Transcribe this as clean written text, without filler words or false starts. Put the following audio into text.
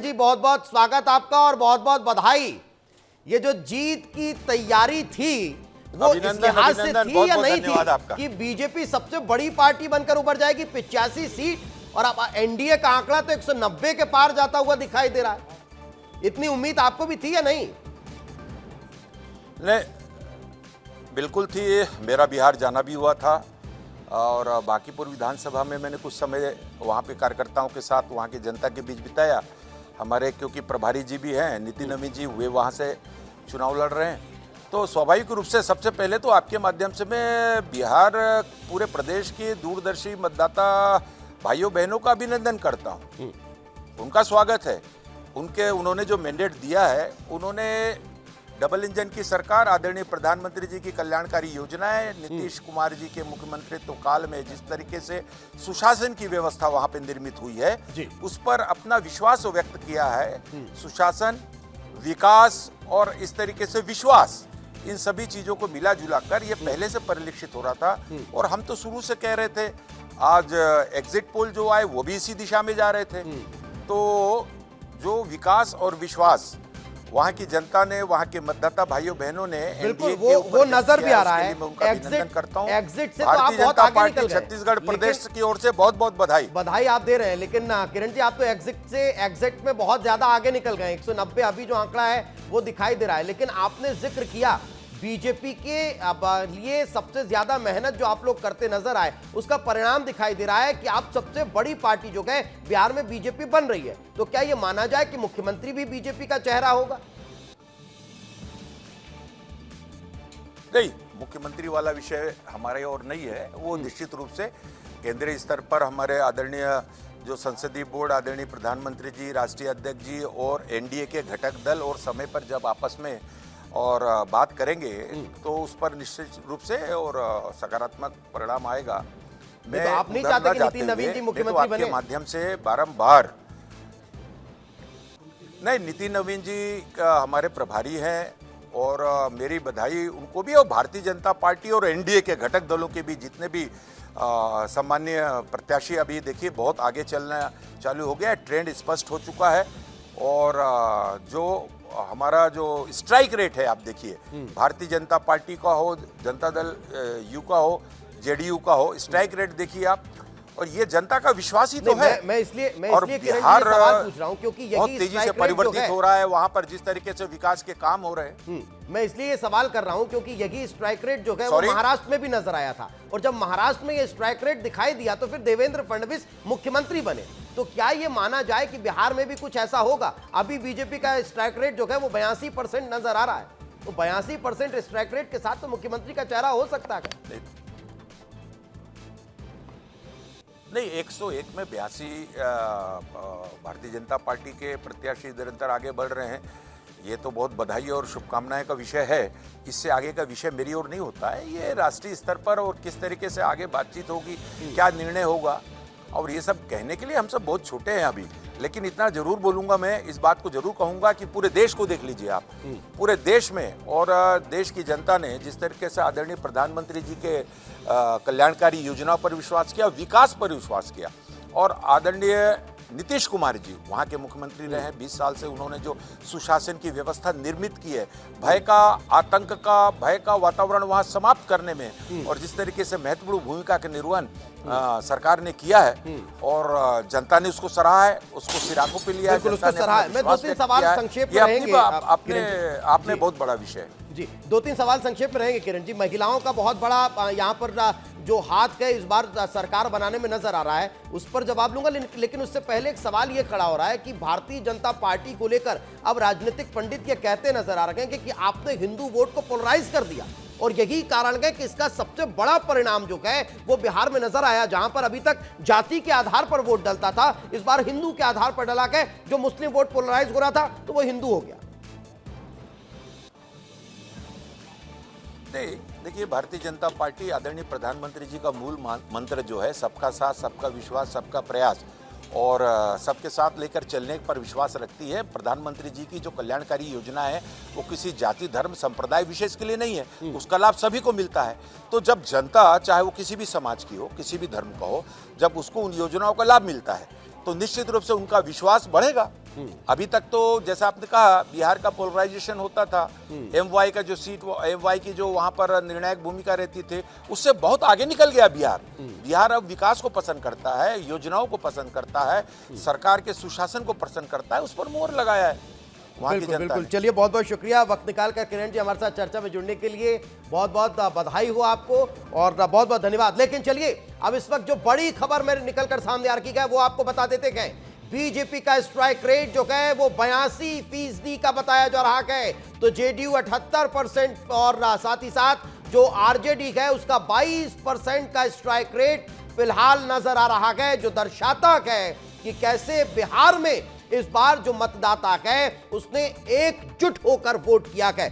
जी, बहुत बहुत स्वागत आपका और बहुत बहुत बधाई। ये जो जीत की तैयारी थी वो इस लिहाज से थी या नहीं थी कि बीजेपी सबसे बड़ी पार्टी बनकर उभर जाएगी, 85 सीट, और अब एनडीए का आंकड़ा तो 190 के पार जाता हुआ दिखाई दे रहा है। इतनी उम्मीद आपको भी थी या नहीं? नहीं, बिल्कुल थी। मेरा बिहार जाना भी हुआ था और बांकीपुर विधानसभा में मैंने कुछ समय वहाँ पे कार्यकर्ताओं के साथ वहाँ की जनता के बीच बिताया। हमारे क्योंकि प्रभारी जी भी हैं, नितिन नवीन जी, वे वहाँ से चुनाव लड़ रहे हैं, तो स्वाभाविक रूप से सबसे पहले तो आपके माध्यम से मैं बिहार पूरे प्रदेश के दूरदर्शी मतदाता भाइयों बहनों का अभिनंदन करता हूँ। उनका स्वागत है। उन्होंने जो मैंडेट दिया है, उन्होंने डबल इंजन की सरकार, आदरणीय प्रधानमंत्री जी की कल्याणकारी योजनाएं, नीतीश कुमार जी के मुख्यमंत्रित्व काल में जिस तरीके से सुशासन की व्यवस्था वहां पे निर्मित हुई है, उस पर अपना विश्वास व्यक्त किया है। सुशासन, विकास और इस तरीके से विश्वास, इन सभी चीजों को मिला जुला कर ये पहले से परिलक्षित हो रहा था। और हम तो शुरू से कह रहे थे, आज एग्जिट पोल जो आए वो भी इसी दिशा में जा रहे थे। तो जो विकास और विश्वास वहाँ की जनता ने, वहाँ के मतदाता भाइयों बहनों ने, बिल्कुल वो नजर भी आ रहा है। एग्जिट करता हूँ। एग्जिट से तो आप बहुत आगे निकल गए। छत्तीसगढ़ प्रदेश की ओर से बहुत बहुत बधाई आप दे रहे हैं, लेकिन किरण जी, आप तो एग्जिट में बहुत ज्यादा आगे निकल गए। 190 अभी जो आंकड़ा है वो दिखाई दे रहा है। लेकिन आपने जिक्र किया बीजेपी के लिए सबसे ज्यादा मेहनत जो आप लोग करते नजर आए, उसका परिणाम दिखाई दे रहा है कि आप सबसे बड़ी पार्टी जो है बिहार में बीजेपी बन रही है। तो क्या यह माना जाए कि मुख्यमंत्री भी बीजेपी का चेहरा होगा? नहीं, मुख्यमंत्री वाला विषय हमारे और नहीं है। वो निश्चित रूप से केंद्रीय स्तर पर हमारे आदरणीय जो संसदीय बोर्ड, आदरणीय प्रधानमंत्री जी, राष्ट्रीय अध्यक्ष जी और एनडीए के घटक दल और समय पर जब आपस में और बात करेंगे तो उस पर निश्चित रूप से और सकारात्मक परिणाम आएगा। मैं तो आप नहीं चाहते कि नितिन नवीन जी मुख्यमंत्री बने? आपके माध्यम से बारंबार, नहीं, नितिन नवीन जी हमारे प्रभारी हैं और मेरी बधाई उनको भी, और भारतीय जनता पार्टी और एनडीए के घटक दलों के भी जितने भी सामान्य प्रत्याशी, अभी देखिए बहुत आगे चलना चालू हो गया है, ट्रेंड स्पष्ट हो चुका है। और जो हमारा जो स्ट्राइक रेट है, आप देखिए, भारतीय जनता पार्टी का हो, जनता दल यू का हो, जेडीयू का हो, स्ट्राइक रेट देखिए आप, और ये जनता का विश्वास ही तो है। मैं इसलिए बिहार सवाल पूछ रहा हूं क्योंकि बहुत तेजी से परिवर्तित हो रहा है, वहां पर जिस तरीके से विकास के काम हो रहे हैं। मैं इसलिए ये सवाल कर रहा हूं क्योंकि यही स्ट्राइक रेट जो है वो महाराष्ट्र में भी नजर आया था, और जब महाराष्ट्र में ये स्ट्राइक रेट दिखाई दिया तो फिर देवेंद्र फडणवीस मुख्यमंत्री बने। तो क्या ये माना जाए कि बिहार में भी कुछ ऐसा होगा? अभी बीजेपी का स्ट्राइक रेट जो है वो 82% नजर आ रहा है, तो 82% स्ट्राइक रेट के साथ तो मुख्यमंत्री का चेहरा हो सकता है? नहीं, 101 में 82 भारतीय जनता पार्टी के प्रत्याशी निरंतर आगे बढ़ रहे हैं। ये तो बहुत बधाई और शुभकामनाएं का विषय है। इससे आगे का विषय मेरी ओर नहीं होता है। ये राष्ट्रीय स्तर पर और किस तरीके से आगे बातचीत होगी, क्या निर्णय होगा, और ये सब कहने के लिए हम सब बहुत छोटे हैं अभी। लेकिन इतना जरूर बोलूंगा, मैं इस बात को जरूर कहूंगा कि पूरे देश को देख लीजिए आप, पूरे देश में और देश की जनता ने जिस तरीके से आदरणीय प्रधानमंत्री जी के कल्याणकारी योजनाओं पर विश्वास किया, विकास पर विश्वास किया, और आदरणीय नीतीश कुमार जी वहाँ के मुख्यमंत्री रहे हैं, 20 साल से उन्होंने जो सुशासन की व्यवस्था निर्मित की है, भय का, आतंक का, भय का वातावरण वहाँ समाप्त करने में, और जिस तरीके से महत्वपूर्ण भूमिका का निर्वहन सरकार ने किया है, और जनता ने उसको सराहा है, उसको सिराकों पे लिया है, जनता ने मैं 2-3 सवाल संक्षेप में रहेंगे। आपने बहुत बड़ा विषय जी, 2-3 सवाल संक्षेप में रहेंगे किरण जी। महिलाओं का बहुत बड़ा यहाँ पर जो हाथ है इस बार सरकार बनाने में नजर आ रहा है, उस पर जवाब लूंगा, लेकिन उससे पहले एक सवाल ये खड़ा हो रहा है कि भारतीय जनता पार्टी को लेकर अब राजनीतिक पंडित ये कहते नजर आ रहे हैं कि आपने हिंदू वोट को पोलराइज कर दिया, और यही कारण है कि इसका सबसे बड़ा परिणाम जो है वो बिहार में नजर आया। जहां पर अभी तक जाति के आधार पर वोट डलता था, इस बार हिंदू के आधार पर डला के जो मुस्लिम वोट पोलराइज हो रहा था तो वो हिंदू हो गया। देखिए, भारतीय जनता पार्टी आदरणीय प्रधानमंत्री जी का मूल मंत्र जो है, सबका साथ, सबका विश्वास, सबका प्रयास, और सबके साथ लेकर चलने पर विश्वास रखती है। प्रधानमंत्री जी की जो कल्याणकारी योजना है वो किसी जाति, धर्म, संप्रदाय विशेष के लिए नहीं है, उसका लाभ सभी को मिलता है। तो जब जनता, चाहे वो किसी भी समाज की हो, किसी भी धर्म का हो, जब उसको उन योजनाओं का लाभ मिलता है तो निश्चित रूप से उनका विश्वास बढ़ेगा। अभी तक तो जैसा आपने कहा बिहार का पोलराइजेशन होता था, एमवाई का जो सीट, एमवाई की जो वहां पर निर्णायक भूमिका रहती थी, उससे बहुत आगे निकल गया बिहार। बिहार अब विकास को पसंद करता है, योजनाओं को पसंद करता है, सरकार के सुशासन को पसंद करता है, उस पर मोहर लगाया है वहां की जनता बिल्कुल। ने। चलिए, बहुत बहुत शुक्रिया वक्त निकाल कर किरण जी हमारे साथ चर्चा में जुड़ने के लिए। बहुत बहुत बधाई हो आपको और बहुत बहुत धन्यवाद। लेकिन चलिए, अब इस वक्त जो बड़ी खबर मेरे निकल कर सामने आ रही है वो आपको बता देते गए। बीजेपी का स्ट्राइक रेट जो है वो 82% का बताया जा रहा है, तो जेडीयू 78% और साथ ही साथ जो आरजेडी है उसका 22% का स्ट्राइक रेट फिलहाल नजर आ रहा है, जो दर्शाता है कि कैसे बिहार में इस बार जो मतदाता है उसने एकजुट होकर वोट किया है।